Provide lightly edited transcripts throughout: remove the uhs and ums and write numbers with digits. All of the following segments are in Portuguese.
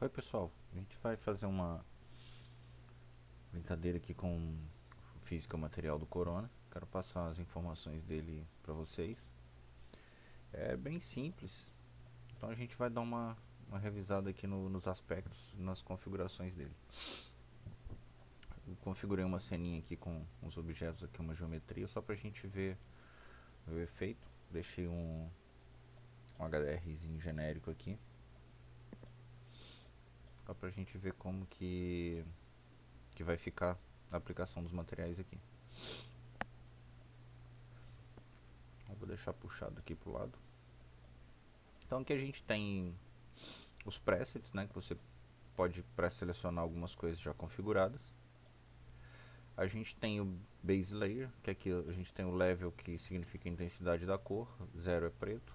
Oi pessoal, a gente vai fazer uma brincadeira aqui com o físico material do Corona. Quero passar as informações dele para vocês. É bem simples, então a gente vai dar uma revisada aqui nos aspectos, nas configurações dele. Eu configurei uma ceninha aqui com uns objetos aqui, uma geometria, só para a gente ver o efeito. Deixei um HDRzinho genérico aqui, só para a gente ver como que vai ficar a aplicação dos materiais aqui. Eu vou deixar puxado aqui pro lado. Então aqui a gente tem os presets, né, que você pode pré-selecionar algumas coisas já configuradas. A gente tem o base layer, que aqui a gente tem o level, que significa a intensidade da cor. 0 é preto,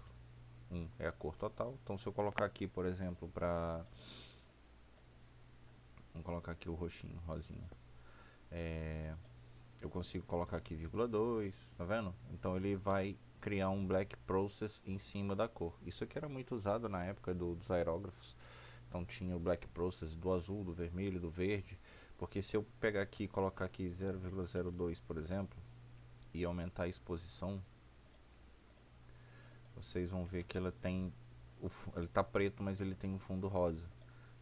1 é a cor total. Então se eu colocar aqui, por exemplo, vamos colocar aqui o roxinho, rosinha. Eu consigo colocar aqui 0,2, tá vendo? Então ele vai criar um black process em cima da cor. Isso aqui era muito usado na época dos aerógrafos. Então tinha o black process do azul, do vermelho, do verde. Porque se eu pegar aqui e colocar aqui 0,02, por exemplo, e aumentar a exposição, vocês vão ver que ela tem ele tá preto, mas ele tem um fundo rosa.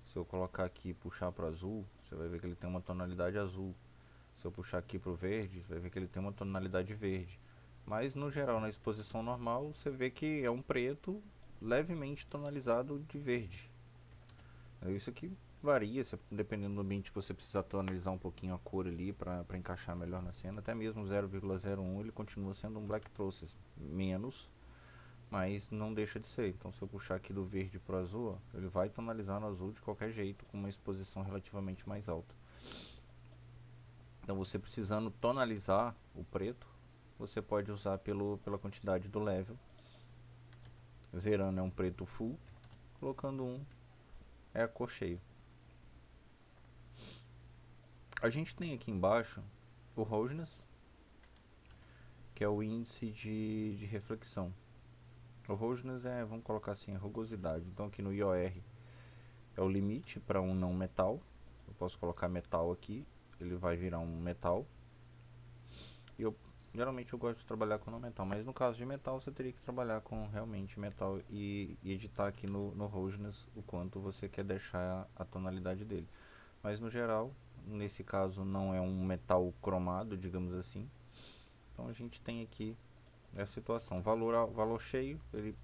Se eu colocar aqui e puxar para azul, você vai ver que ele tem uma tonalidade azul. Se eu puxar aqui para o verde, você vai ver que ele tem uma tonalidade verde. Mas no geral, na exposição normal, você vê que é um preto levemente tonalizado de verde. Isso aqui varia, dependendo do ambiente, você precisa tonalizar um pouquinho a cor ali para encaixar melhor na cena. Até mesmo 0,01 ele continua sendo um black process, menos, mas não deixa de ser. Então se eu puxar aqui do verde para o azul, ó, ele vai tonalizar no azul de qualquer jeito, com uma exposição relativamente mais alta. Então você precisando tonalizar o preto, você pode usar pela quantidade do level. Zerando é um preto full, colocando 1 é a cor cheia. A gente tem aqui embaixo o roughness, que é o índice de reflexão. O roughness é, vamos colocar assim, a rugosidade. Então aqui no IOR é o limite para um não metal. Eu posso colocar metal aqui, ele vai virar um metal. E geralmente eu gosto de trabalhar com não metal, mas no caso de metal você teria que trabalhar com realmente metal e editar aqui no roughness o quanto você quer deixar a tonalidade dele. Mas no geral, nesse caso não é um metal cromado, digamos assim. Então a gente tem aqui essa situação. Valor cheio, ele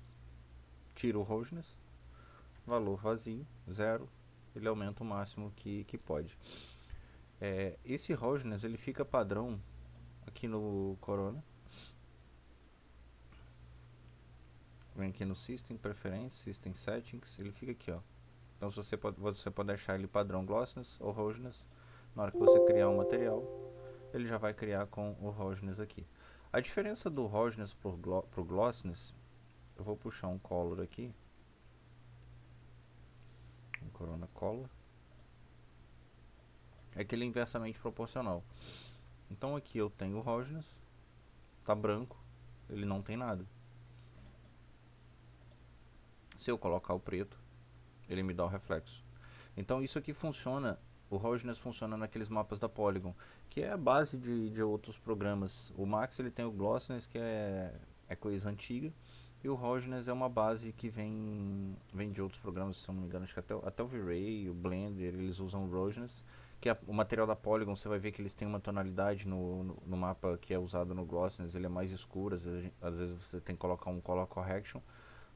tira o roughness. Valor vazio, 0, ele aumenta o máximo que pode. Esse roughness ele fica padrão aqui no Corona. Vem aqui no System Preferences, System Settings, ele fica aqui, ó. Então você pode deixar ele padrão Glossiness ou Roughness. Na hora que você criar um material, ele já vai criar com o Roughness aqui. A diferença do Roughness pro Glossiness, eu vou puxar um Color aqui. Um Corona Color. É que ele é inversamente proporcional. Então aqui eu tenho o Roughness, tá branco, ele não tem nada. Se eu colocar o preto, ele me dá o reflexo. Então isso aqui funciona, o Roughness funciona naqueles mapas da Polygon, que é a base de outros programas. O Max ele tem o Glossiness, que é coisa antiga, e o Roughness é uma base que vem de outros programas, se eu não me engano, acho que até o V-Ray, o Blender, eles usam o Roughness, que é o material da Polygon. Você vai ver que eles têm uma tonalidade no mapa que é usado no Glossiness, ele é mais escuro, às vezes você tem que colocar um Color Correction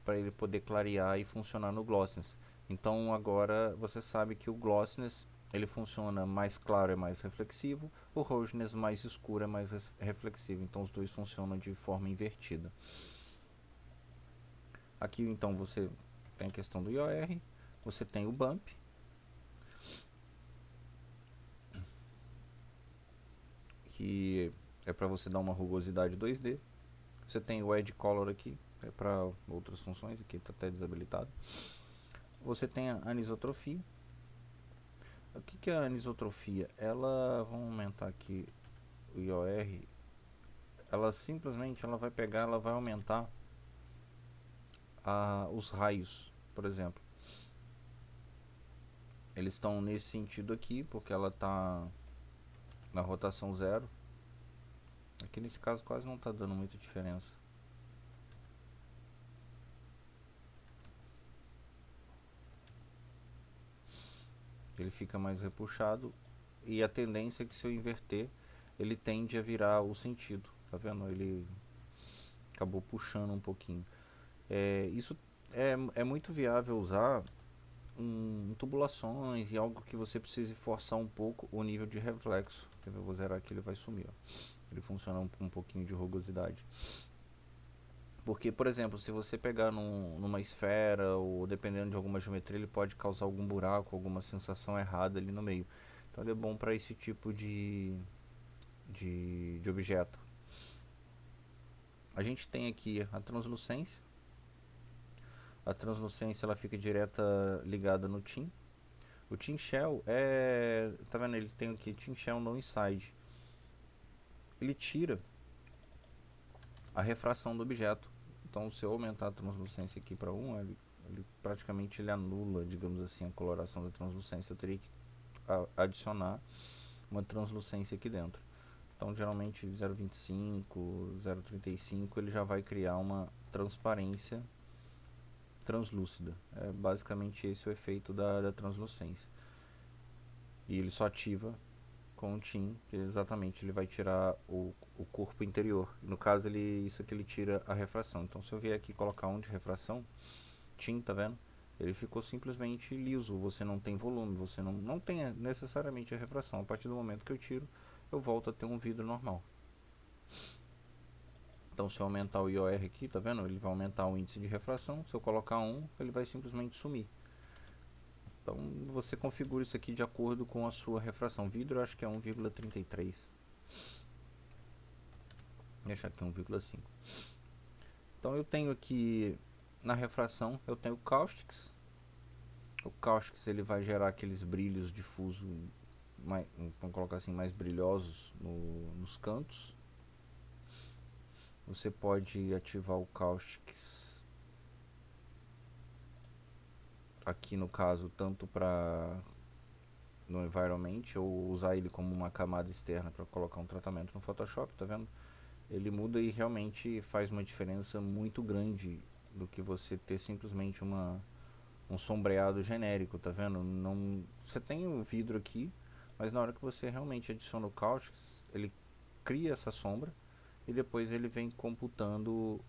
para ele poder clarear e funcionar no Glossiness. Então agora você sabe que o Glossiness ele funciona mais claro, é mais reflexivo, o Roughness mais escuro é mais reflexivo. Então os dois funcionam de forma invertida. Aqui então você tem a questão do IOR, você tem o Bump, que é para você dar uma rugosidade 2D. Você tem o Edge Color aqui, é para outras funções, aqui está até desabilitado. Você tem a anisotrofia. O que é a anisotrofia? Vamos aumentar aqui o IOR. Ela simplesmente ela vai pegar, ela vai aumentar os raios, por exemplo. eles estão nesse sentido aqui, porque ela está na rotação 0. Aqui nesse caso quase não está dando muita diferença. Ele fica mais repuxado, e a tendência é que se eu inverter, ele tende a virar o sentido. Tá vendo? Ele acabou puxando um pouquinho. Isso é muito viável usar em tubulações e algo que você precise forçar um pouco o nível de reflexo. Eu vou zerar aqui, ele vai sumir. Ó. Ele funciona com um pouquinho de rugosidade. Porque, por exemplo, se você pegar numa esfera ou dependendo de alguma geometria, ele pode causar algum buraco, alguma sensação errada ali no meio. Então ele é bom para esse tipo de objeto. A gente tem aqui a translucência. A translucência ela fica direta ligada no TIM. O TIM Shell tá vendo? Ele tem aqui TIM Shell no inside. Ele tira a refração do objeto. Então, se eu aumentar a translucência aqui para 1, ele praticamente ele anula, digamos assim, a coloração da translucência. Eu teria que adicionar uma translucência aqui dentro. Então, geralmente 0,25, 0,35 ele já vai criar uma transparência translúcida. É basicamente esse o efeito da translucência. E ele só ativa com o TIM, que exatamente ele vai tirar o corpo interior. No caso, isso aqui ele tira a refração. Então, se eu vier aqui colocar um de refração, TIM, tá vendo? Ele ficou simplesmente liso, você não tem volume, você não tem necessariamente a refração. A partir do momento que eu tiro, eu volto a ter um vidro normal. Então, se eu aumentar o IOR aqui, tá vendo? Ele vai aumentar o índice de refração. Se eu colocar 1, ele vai simplesmente sumir. Então, você configura isso aqui de acordo com a sua refração. Vidro, eu acho que é 1,33. Vou deixar aqui 1,5. Então, eu tenho aqui na refração, eu tenho o Caustics. O Caustics ele vai gerar aqueles brilhos difusos, vamos colocar assim, mais brilhosos nos cantos. Você pode ativar o Caustics aqui no caso tanto para no environment ou usar ele como uma camada externa para colocar um tratamento no Photoshop, tá vendo? Ele muda e realmente faz uma diferença muito grande do que você ter simplesmente um sombreado genérico, tá vendo? Não, você tem um vidro aqui, mas na hora que você realmente adiciona o Caustics, ele cria essa sombra e depois ele vem computando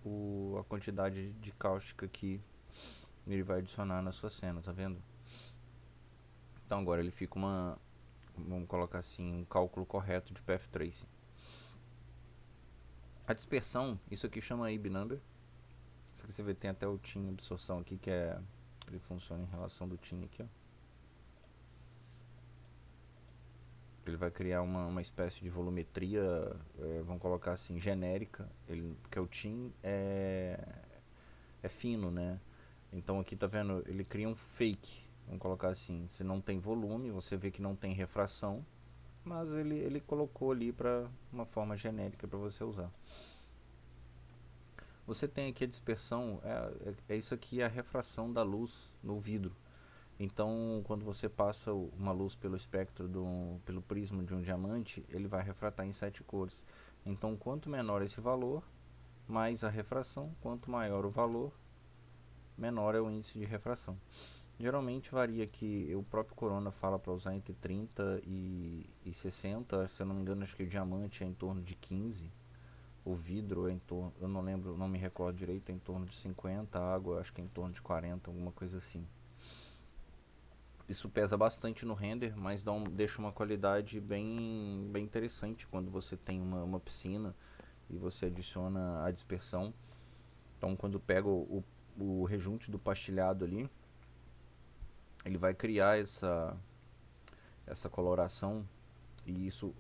a quantidade de cáustica que ele vai adicionar na sua cena, tá vendo? Então agora ele fica vamos colocar assim, um cálculo correto de path tracing. A dispersão, isso aqui chama IB number. Isso aqui você vê, tem até o TIM absorção aqui, que ele funciona em relação do TIM aqui, ó. Ele vai criar uma espécie de volumetria, vamos colocar assim, genérica, porque o TIM é fino, né? Então aqui tá vendo, ele cria um fake, vamos colocar assim, você não tem volume, você vê que não tem refração, mas ele colocou ali para uma forma genérica para você usar. Você tem aqui a dispersão, é isso aqui, é a refração da luz no vidro. Então, quando você passa uma luz pelo espectro, pelo prisma de um diamante, ele vai refratar em 7 cores. Então, quanto menor esse valor, mais a refração. Quanto maior o valor, menor é o índice de refração. Geralmente varia aqui, o próprio Corona fala para usar entre 30 e 60, se eu não me engano, acho que o diamante é em torno de 15. O vidro é em torno, eu não lembro, não me recordo direito, é em torno de 50, a água acho que é em torno de 40, alguma coisa assim. Isso pesa bastante no render, mas deixa uma qualidade bem interessante quando você tem uma piscina e você adiciona a dispersão. Então quando pega o rejunte do pastilhado ali, ele vai criar essa coloração e isso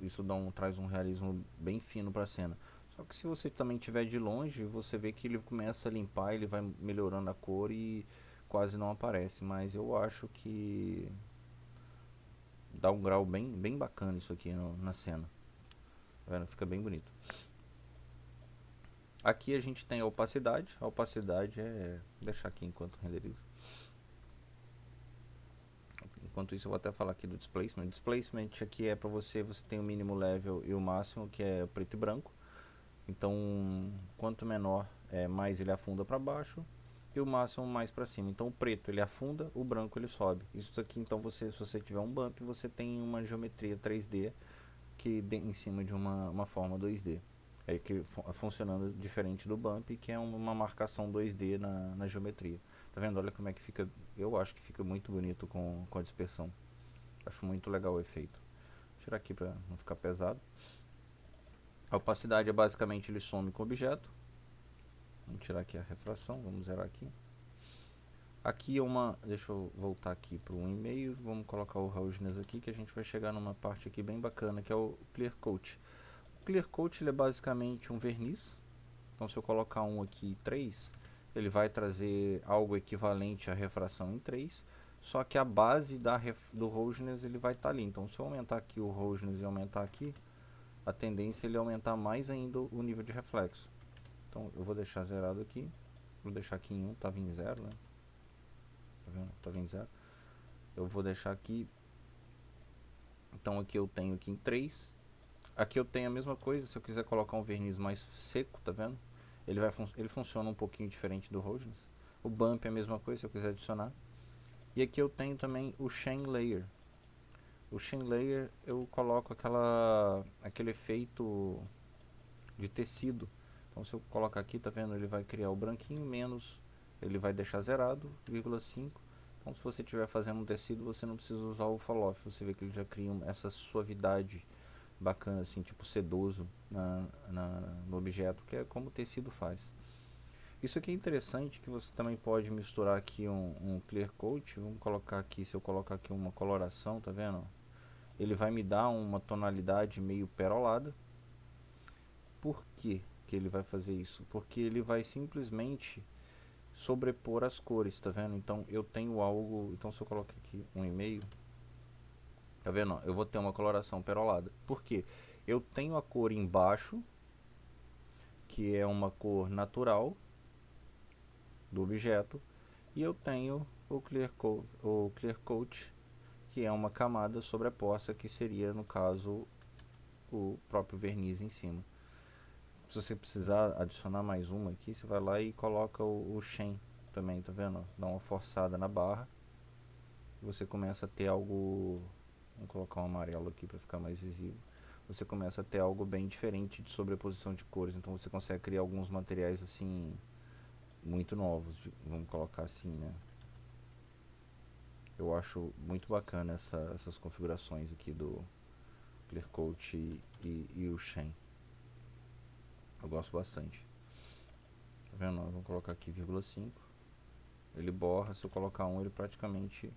traz um realismo bem fino para a cena. Só que se você também estiver de longe, você vê que ele começa a limpar, ele vai melhorando a cor e quase não aparece. Mas eu acho que dá um grau bem bacana isso aqui na cena. Tá vendo? Fica bem bonito. Aqui a gente tem a opacidade. A opacidade é... Vou deixar aqui enquanto renderiza. Enquanto isso eu vou até falar aqui do displacement. Displacement aqui é para você tem o mínimo level e o máximo, que é preto e branco. Então, quanto menor, mais ele afunda para baixo e o máximo mais para cima. Então, o preto ele afunda, o branco ele sobe. Isso aqui, então, se você tiver um bump, você tem uma geometria 3D em cima de uma forma 2D. Que funcionando diferente do bump, que é uma marcação 2D na geometria. Tá vendo? Olha como é que fica. Eu acho que fica muito bonito com a dispersão. Acho muito legal o efeito. Vou tirar aqui para não ficar pesado. A opacidade é basicamente ele some com o objeto. Vamos tirar aqui a refração, vamos zerar aqui. Aqui é deixa eu voltar aqui para o 1,5, vamos colocar o roughness aqui, que a gente vai chegar numa parte aqui bem bacana, que é o clear coat. O clear coat ele é basicamente um verniz. Então se eu colocar um aqui em 3, ele vai trazer algo equivalente à refração em 3, só que a base do roughness ele vai estar ali. Então se eu aumentar aqui o roughness e aumentar aqui, a tendência é ele aumentar mais ainda o nível de reflexo. Então eu vou deixar zerado aqui, vou deixar aqui em 1, estava em 0, né? Tá vendo? Estava em 0. Eu vou deixar aqui, então aqui eu tenho aqui em 3. Aqui eu tenho a mesma coisa, se eu quiser colocar um verniz mais seco, tá vendo? Ele funciona um pouquinho diferente do roughness. O bump é a mesma coisa, se eu quiser adicionar. E aqui eu tenho também o shine layer. O shine layer eu coloco aquele efeito de tecido. Então se eu colocar aqui, tá vendo? Ele vai criar o branquinho menos, ele vai deixar zerado, 0,5. Então se você estiver fazendo um tecido, você não precisa usar o fall off. Você vê que ele já cria essa suavidade bacana, assim, tipo sedoso no objeto, que é como o tecido faz. Isso aqui é interessante, que você também pode misturar aqui um clear coat. Vamos colocar aqui, se eu colocar aqui uma coloração, tá vendo? Ele vai me dar uma tonalidade meio perolada. Por que ele vai fazer isso? Porque ele vai simplesmente sobrepor as cores, tá vendo? Então eu tenho algo, então se eu colocar aqui 1,5, tá vendo? Eu vou ter uma coloração perolada. Por quê? Eu tenho a cor embaixo, que é uma cor natural do objeto, e eu tenho o clear coat, que é uma camada sobreposta, que seria, no caso, o próprio verniz em cima. Se você precisar adicionar mais uma aqui, você vai lá e coloca o shine também, tá vendo? Dá uma forçada na barra e você começa a ter algo. Vamos colocar um amarelo aqui para ficar mais visível. Você começa a ter algo bem diferente de sobreposição de cores. Então você consegue criar alguns materiais assim muito novos, vamos colocar assim, né? Eu acho muito bacana essas configurações aqui do Clear Coat e o Shine. Eu gosto bastante. Tá vendo? Vamos colocar aqui 0,5. Ele borra, se eu colocar 1, ele praticamente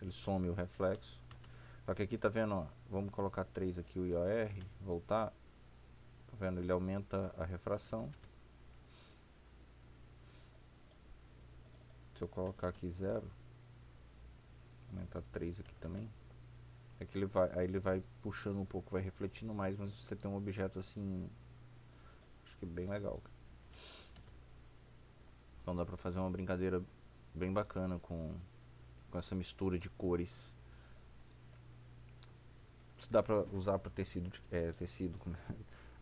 ele some o reflexo. Só que aqui tá vendo, ó, vamos colocar 3 aqui o IOR, voltar. Tá vendo? Ele aumenta a refração. Se eu colocar aqui 0, aumentar 3 aqui também. É que aí ele vai puxando um pouco, vai refletindo mais, mas você tem um objeto assim, acho que bem legal. Então dá pra fazer uma brincadeira bem bacana com essa mistura de cores. Isso dá pra usar para tecido,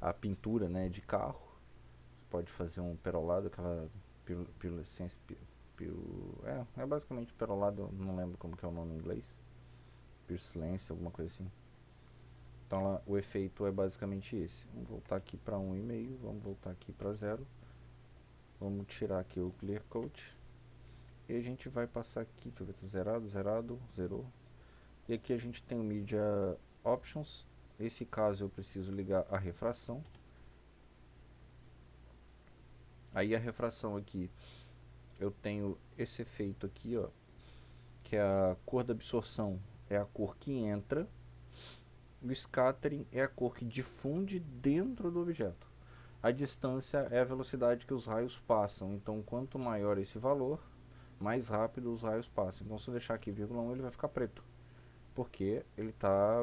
a pintura, né, de carro. Você pode fazer um perolado, aquela pirulescência, é basicamente perolado, não lembro como que é o nome em inglês. Pirulescência, alguma coisa assim. Então o efeito é basicamente esse. Vamos voltar aqui para 1,5, vamos voltar aqui para 0. Vamos tirar aqui o Clear Coat. E a gente vai passar aqui, deixa eu ver se zerado, zerou. E aqui a gente tem o Media Options. Nesse caso eu preciso ligar a refração. Aí a refração aqui, eu tenho esse efeito aqui, ó, que é a cor da absorção, é a cor que entra. O scattering é a cor que difunde dentro do objeto. A distância é a velocidade que os raios passam. Então, quanto maior esse valor, mais rápido os raios passam. Então, se eu deixar aqui 0,1, ele vai ficar preto, porque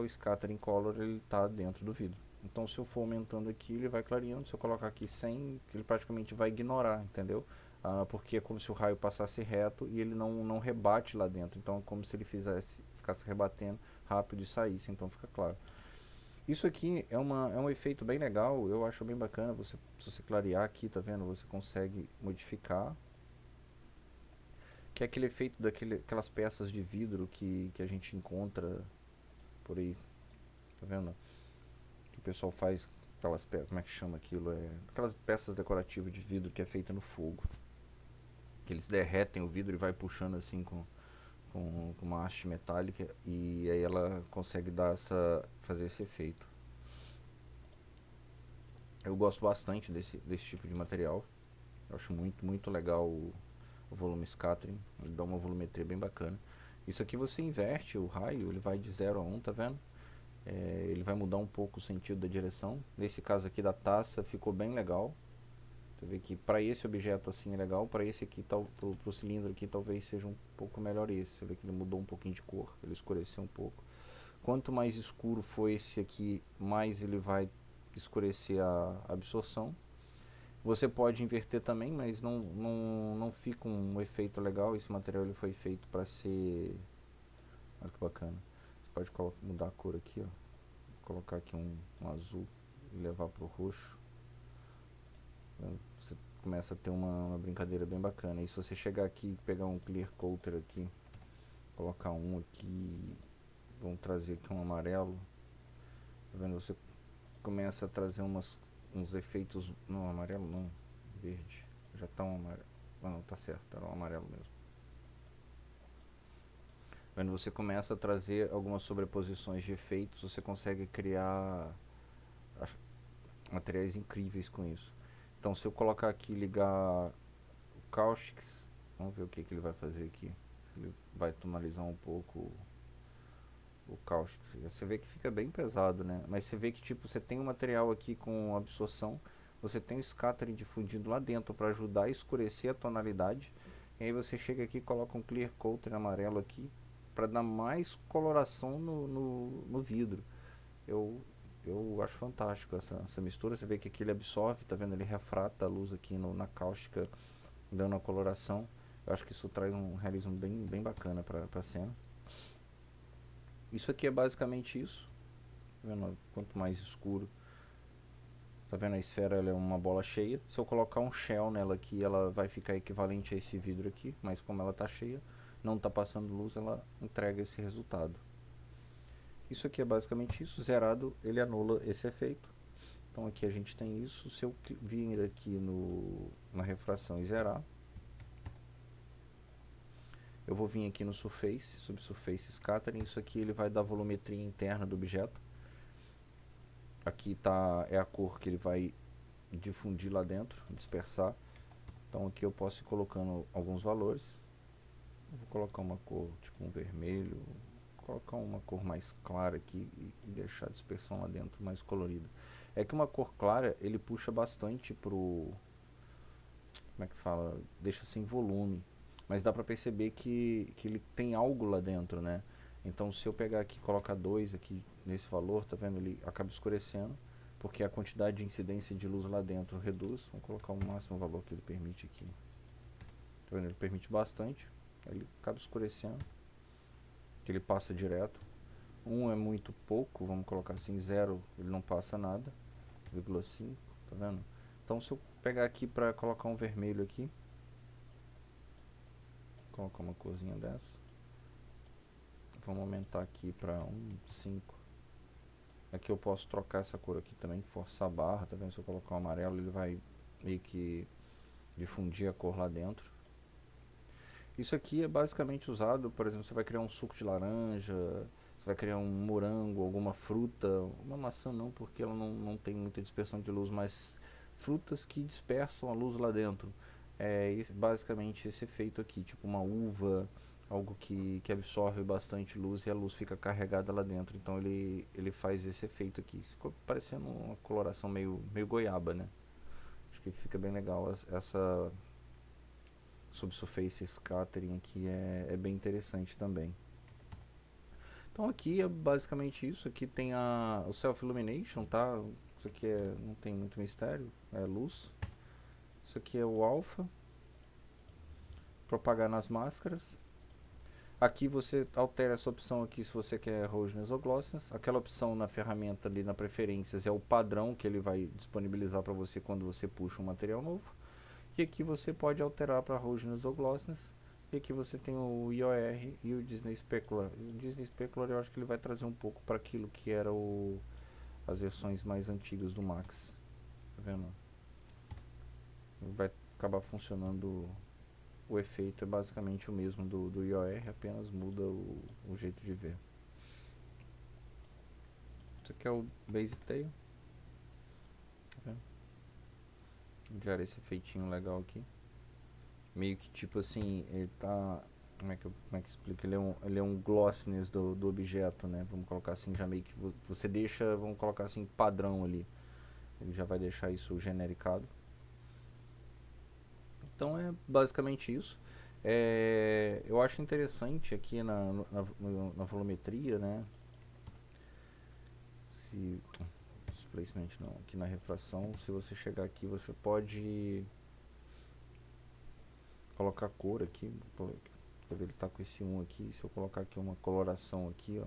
o scattering color ele está dentro do vidro. Então, se eu for aumentando aqui, ele vai clareando. Se eu colocar aqui 100, ele praticamente vai ignorar, entendeu? Porque é como se o raio passasse reto e ele não rebate lá dentro. Então, é como se ele ficasse ficasse rebatendo rápido e saísse, então fica claro. Isso aqui é um efeito bem legal, eu acho bem bacana, se você clarear aqui, tá vendo? Você consegue modificar, que é aquele efeito daquelas peças de vidro que a gente encontra por aí, tá vendo? Que o pessoal faz aquelas peças, como é que chama aquilo? Aquelas peças decorativas de vidro que é feita no fogo. Que eles derretem o vidro e vai puxando assim com uma haste metálica e aí ela consegue fazer esse efeito. Eu gosto bastante desse tipo de material. Eu acho muito legal o volume scattering. Ele dá uma volumetria bem bacana. Isso aqui você inverte o raio, ele vai de 0 a 1, tá vendo? Ele vai mudar um pouco o sentido da direção. Nesse caso aqui da taça ficou bem legal. Você vê que para esse objeto assim é legal, para esse aqui, pro cilindro aqui talvez seja um pouco melhor esse. Você vê que ele mudou um pouquinho de cor, ele escureceu um pouco. Quanto mais escuro for esse aqui, mais ele vai escurecer a absorção. Você pode inverter também, mas não fica um efeito legal. Esse material ele foi feito para ser... Olha que bacana. Você pode mudar a cor aqui, ó. Vou colocar aqui um azul e levar para o roxo. Você começa a ter uma brincadeira bem bacana. E se você chegar aqui e pegar um clear coater aqui, colocar um aqui, vamos trazer aqui um amarelo, tá vendo? Você começa a trazer uns efeitos, não, amarelo não, verde, já tá um amarelo, não, tá certo, era um amarelo mesmo. Tá vendo? Você começa a trazer algumas sobreposições de efeitos, você consegue criar materiais incríveis com isso. Então se eu colocar aqui, ligar o Caustics, vamos ver o que ele vai fazer aqui. Ele vai tonalizar um pouco o Caustics. Você vê que fica bem pesado, né? Mas você vê que tipo, você tem um material aqui com absorção, você tem o scattering difundido lá dentro para ajudar a escurecer a tonalidade. E aí você chega aqui e coloca um clear coater amarelo aqui para dar mais coloração no vidro. Eu, eu acho fantástico essa mistura. Você vê que aqui ele absorve, tá vendo? Ele refrata a luz aqui na cáustica, dando a coloração. Eu acho que isso traz um realismo bem bacana para a cena. Isso aqui é basicamente isso. Tá vendo? Quanto mais escuro, tá vendo? A esfera ela é uma bola cheia. Se eu colocar um shell nela aqui, ela vai ficar equivalente a esse vidro aqui, mas como ela tá cheia, não tá passando luz, ela entrega esse resultado. Isso aqui é basicamente isso. Zerado, ele anula esse efeito. Então aqui a gente tem isso. Se eu vir aqui na refração e zerar, eu vou vir aqui no Surface, Subsurface Scattering. Isso aqui ele vai dar volumetria interna do objeto. Aqui é a cor que ele vai difundir lá dentro, dispersar. Então aqui eu posso ir colocando alguns valores. Vou colocar uma cor tipo um vermelho, vou colocar uma cor mais clara aqui e deixar a dispersão lá dentro mais colorida. É que uma cor clara ele puxa bastante pro, como é que fala, deixa sem volume, mas dá pra perceber que ele tem algo lá dentro, né? Então se eu pegar aqui e colocar 2 aqui nesse valor, tá vendo? Ele acaba escurecendo, porque a quantidade de incidência de luz lá dentro reduz. Vamos colocar o máximo valor que ele permite aqui. Tá vendo? Ele permite bastante, ele acaba escurecendo, que ele passa direto. 1 é muito pouco, vamos colocar assim, 0 ele não passa nada, 0,5, tá vendo? Então se eu pegar aqui para colocar um vermelho aqui, colocar uma corzinha dessa, vamos aumentar aqui para 1,5. Aqui eu posso trocar essa cor aqui também, forçar a barra, tá vendo? Se eu colocar um amarelo ele vai meio que difundir a cor lá dentro. Isso aqui é basicamente usado, por exemplo, você vai criar um suco de laranja, você vai criar um morango, alguma fruta, uma maçã não, porque ela não tem muita dispersão de luz, mas frutas que dispersam a luz lá dentro. Basicamente esse efeito aqui, tipo uma uva, algo que absorve bastante luz e a luz fica carregada lá dentro. Então ele faz esse efeito aqui. Ficou parecendo uma coloração meio goiaba, né? Acho que fica bem legal essa Subsurface Scattering aqui é bem interessante também. Então aqui é basicamente isso. Aqui tem o Self Illumination, tá? Isso aqui não tem muito mistério, é luz. Isso aqui é o Alpha, propagar nas máscaras. Aqui você altera essa opção aqui se você quer Roughness ou Glossiness. Aquela opção na ferramenta ali na preferências é o padrão que ele vai disponibilizar para você quando você puxa um material novo. E aqui você pode alterar para Roughness ou Glossiness. E aqui você tem o IOR e o Disney Specular. O Disney Specular eu acho que ele vai trazer um pouco para aquilo que era as versões mais antigas do Max. Tá vendo? Vai acabar funcionando. O efeito é basicamente o mesmo do IOR, apenas muda o jeito de ver. Isso aqui é o Base Tail. Tá vendo? Gera esse efeitinho legal aqui. Meio que tipo assim, ele tá. Como é que explica? Ele é um glossiness do objeto, né? Vamos colocar assim, já meio que você deixa, vamos colocar assim, padrão ali. Ele já vai deixar isso genericado. Então é basicamente isso. Eu acho interessante aqui na volumetria, né? Se placement não, aqui na refração, se você chegar aqui, você pode colocar cor aqui. Ele tá com esse 1 aqui. Se eu colocar aqui uma coloração aqui, ó,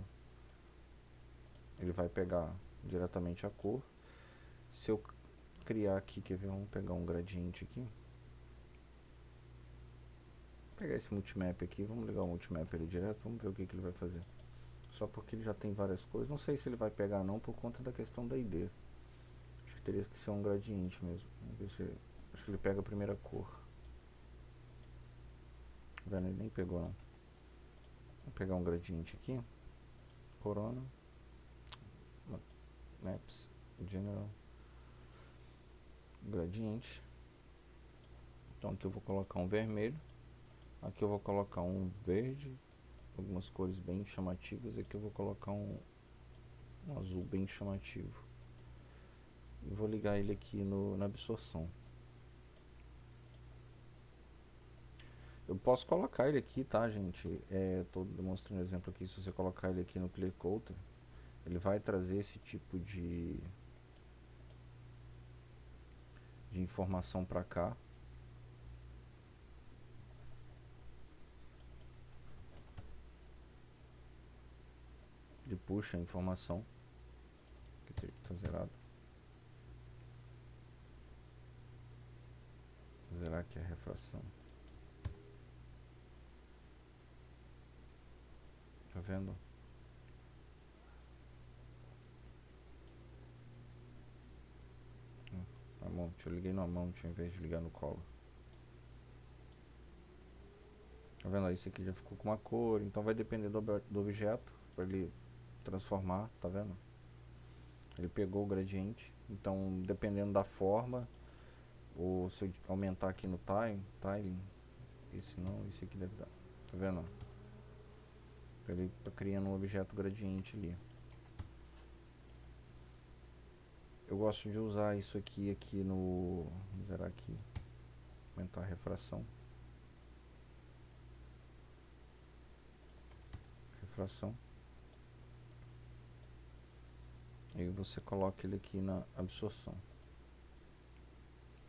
ele vai pegar diretamente a cor. Se eu criar aqui, quer ver? Vamos pegar um gradiente aqui. Vou pegar esse multimap aqui, vamos ligar o multimap ali direto, vamos ver o que ele vai fazer. Só porque ele já tem várias cores, não sei se ele vai pegar não por conta da questão da ID. Acho que teria que ser um gradiente mesmo. Vamos ver se, acho que ele pega a primeira cor. Tá vendo? Ele nem pegou não. Vou pegar um gradiente aqui. Corona. Maps. General. Gradiente. Então aqui eu vou colocar um vermelho. Aqui eu vou colocar um verde. Algumas cores bem chamativas. Aqui eu vou colocar um azul bem chamativo. E vou ligar ele aqui na absorção. Eu posso colocar ele aqui, tá, gente? Tô demonstrando um exemplo aqui. Se você colocar ele aqui no Clear Coater, ele vai trazer esse tipo de informação para cá. Ele puxa a informação. Que tá zerado. Vou zerar aqui a refração. Tá vendo? Eu liguei no mount ao invés de ligar no color. Tá vendo? Isso aqui já ficou com uma cor. Então vai depender do objeto para ele transformar. Tá vendo? Ele pegou o gradiente. Então dependendo da forma, ou se eu aumentar aqui no tiling, esse não, esse aqui deve dar. Tá vendo? Ele tá criando um objeto gradiente ali. Eu gosto de usar isso aqui no... Vamos zerar aqui. Aumentar a refração. Refração. Aí você coloca ele aqui na absorção.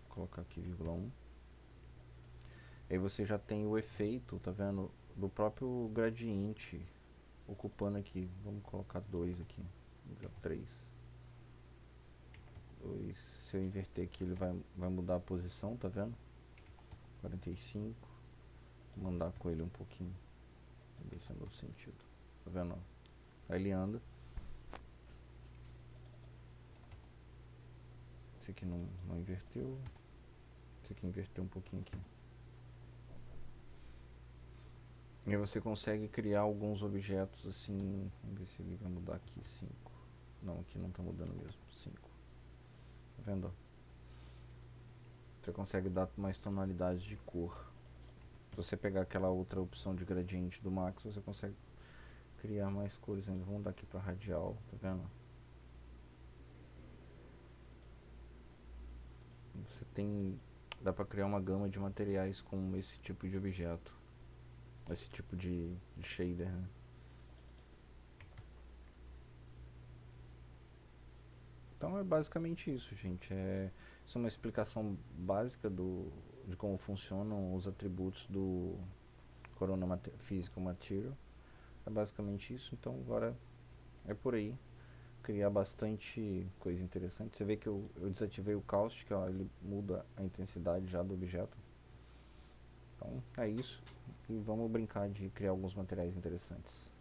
Vou colocar aqui 1,1. Aí você já tem o efeito, tá vendo? Do próprio gradiente ocupando aqui. Vamos colocar 2 aqui. 3. 2. Se eu inverter aqui, ele vai mudar a posição, tá vendo? 45. Vou mandar com ele um pouquinho. Vamos ver se é no sentido. Tá vendo? Aí ele anda. Esse aqui não inverteu. Esse aqui inverteu um pouquinho aqui. E aí você consegue criar alguns objetos assim. Vamos ver se ele vai mudar aqui 5. Não, aqui não está mudando mesmo. 5. Tá vendo? Você consegue dar mais tonalidades de cor. Se você pegar aquela outra opção de gradiente do Max, você consegue criar mais cores ainda. Vamos dar aqui para radial, tá vendo? Você tem... Dá para criar uma gama de materiais com esse tipo de objeto. Esse tipo de shader, né? Então é basicamente isso, gente. Isso é uma explicação básica de como funcionam os atributos Corona Physical Material. É basicamente isso, então agora é por aí. Criar bastante coisa interessante. Você vê que eu desativei o Caustic, ó, ele muda a intensidade já do objeto. Então é isso. E vamos brincar de criar alguns materiais interessantes.